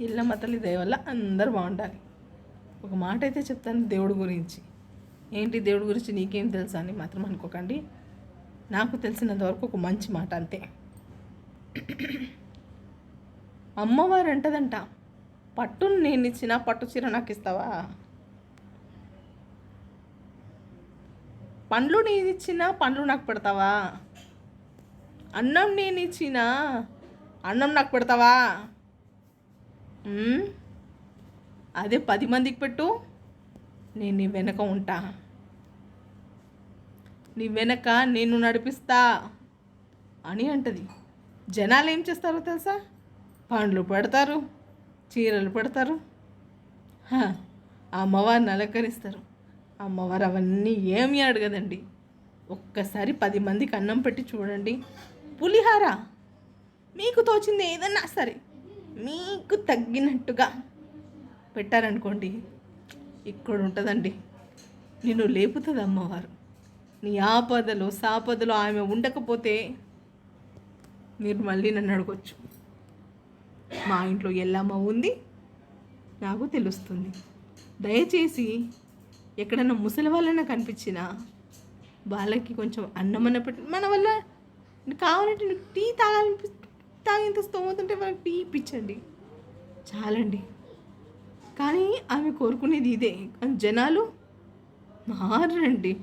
ఎల్లమ్మ తల్లి దయ వల్ల అందరూ బాగుండాలి. ఒక మాట అయితే చెప్తాను దేవుడి గురించి. ఏంటి దేవుడి గురించి నీకేం తెలుసా అని మాత్రం అనుకోకండి. నాకు తెలిసినంత వరకు ఒక మంచి మాట అంతే. అమ్మవారు అంటదంట, పట్టును నేను ఇచ్చిన పట్టు చీర నాకు ఇస్తావా, పండ్లు నేను ఇచ్చిన పండ్లు నాకు పెడతావా, అన్నం నేను ఇచ్చిన అన్నం నాకు పెడతావా, అదే 10 మందికి పెట్టు, నేను నీ వెనక ఉంటా, నీ వెనక నేను నడిపిస్తా అని అంటది. జనాలు ఏం చేస్తారో తెలుసా? పండ్లు పెడతారు, చీరలు పెడతారు, అమ్మవారిని అలంకరిస్తారు. అమ్మవారు అవన్నీ ఏమీ అడగదండి. ఒక్కసారి 10 మందికి అన్నం పెట్టి చూడండి. పులిహార మీకు తోచింది ఏదన్నా సరే మీకు తగ్గినట్టుగా పెట్టారనుకోండి, ఇక్కడ ఉంటుందండి, నిన్ను లేపుతుంది అమ్మవారు. నీ ఆపదలో సాపదలో ఆమె ఉండకపోతే మీరు మళ్ళీ నన్ను అడగొచ్చు. మా ఇంట్లో ఎల్లమ్మ ఉంది, నాకు తెలుస్తుంది. దయచేసి ఎక్కడన్నా ముసలి వాళ్ళైనా కనిపించినా వాళ్ళకి కొంచెం అన్నమన్న పెట్టి, మన వల్ల కావాలంటే నీకు టీ తాగేంత స్తోమతుంటే వాళ్ళకి టీ ఇప్పించండి, చాలండి. కానీ ఆమె కోరుకునేది ఇదే. కానీ జనాలు మారండి.